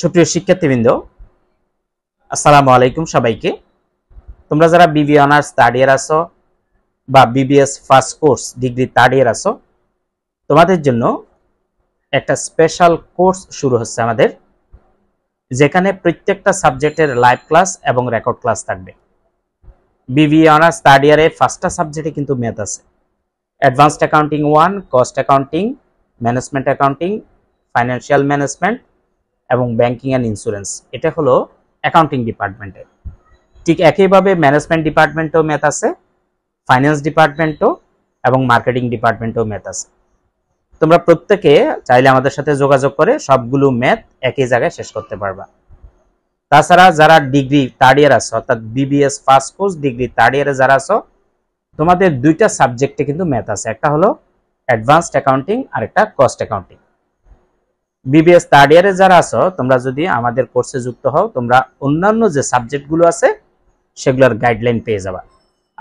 সুপ্রিয় শিক্ষার্থীবৃন্দ, আসসালামু আলাইকুম সবাইকে। তোমরা যারা বিবি অনার্স থার্ড ইয়ার আছো বা BBS first course degree third year আছো, তোমাদের জন্য একটা স্পেশাল কোর্স শুরু হচ্ছে আমাদের, যেখানে প্রত্যেকটা সাবজেক্টের লাইভ ক্লাস এবং রেকর্ড ক্লাস থাকবে। বিবি অনার্স থার্ড ইয়ারে ফার্স্টটা সাবজেক্টে কিন্তু ম্যাথ আছে। Advanced accounting 1, cost accounting, management accounting, financial management এবং ব্যাংকিং অ্যান্ড ইন্স্যুরেন্স। এটা হলো অ্যাকাউন্টিং ডিপার্টমেন্টে। ঠিক একইভাবে ম্যানেজমেন্ট ডিপার্টমেন্টেও ম্যাথ আছে, ফাইন্যান্স ডিপার্টমেন্টও এবং মার্কেটিং ডিপার্টমেন্টেও ম্যাথ আছে। তোমরা প্রত্যেকে চাইলে আমাদের সাথে যোগাযোগ করে সবগুলো ম্যাথ একই জায়গায় শেষ করতে পারবা। তাছাড়া যারা ডিগ্রি থার্ড ইয়ার আছো, অর্থাৎ BBS first course degree third ইয়ারে যারা আছো, তোমাদের দুইটা সাবজেক্টে কিন্তু ম্যাথ আছে। একটা হলো অ্যাডভান্সড অ্যাকাউন্টিং আর একটা কস্ট অ্যাকাউন্টিং। বিবিএস থার্ড ইয়ারে যারা আছো, তোমরা যদি আমাদের কোর্সে যুক্ত হও, তোমরা অন্যান্য যে সাবজেক্টগুলো আছে সেগুলোর গাইডলাইন পেয়ে যাবা।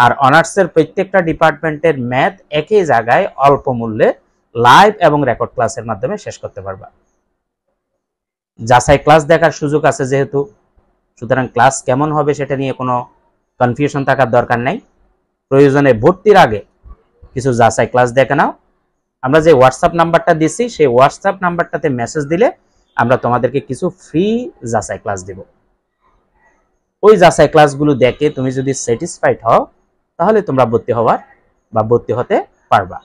আর অনার্সের প্রত্যেকটা ডিপার্টমেন্টের ম্যাথ একই জায়গায় অল্প মূল্যে লাইভ এবং রেকর্ড ক্লাসের মাধ্যমে শেষ করতে পারবা। যাচাই ক্লাস দেখার সুযোগ আছে যেহেতু, সুতরাং ক্লাস কেমন হবে সেটা নিয়ে কোনো কনফিউশন থাকার দরকার নাই। প্রয়োজনে ভর্তির আগে কিছু যাচাই ক্লাস দেখে নাও। আমরা যে হোয়াটসঅ্যাপ নাম্বারটা দিছি সেই হোয়াটসঅ্যাপ নাম্বারটাতে মেসেজ দিলে আমরা তোমাদেরকে কিছু ফ্রি যাচাই ক্লাস দেব। ওই যাচাই ক্লাসগুলো দেখে তুমি যদি স্যাটিসফাইড হও, তাহলে তোমরা ভর্তি হতে পারবা।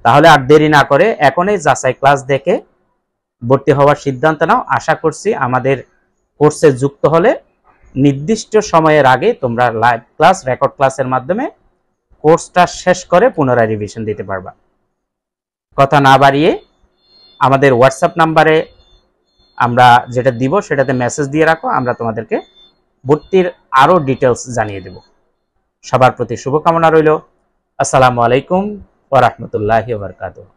তাহলে আর দেরি না করে এখনই যাচাই ক্লাস দেখে ভর্তি হওয়ার সিদ্ধান্ত নাও। আশা করছি আমাদের কোর্সে যুক্ত হলে নির্দিষ্ট সময়ের আগে তোমরা লাইভ ক্লাস, রেকর্ড ক্লাসের মাধ্যমে কোর্সটা শেষ করে পুনরায় রিভিশন দিতে পারবা। কথা না বাড়িয়ে আমাদের হোয়াটসঅ্যাপ নাম্বারে আমরা যেটা দিব সেটাতে মেসেজ দিয়ে রাখো, আমরা তোমাদেরকে ভর্তির আরো ডিটেলস জানিয়ে দেব। সবার প্রতি শুভকামনা রইল। আসসালামু আলাইকুম ওয়া রাহমাতুল্লাহি ওয়া বারাকাতুহু।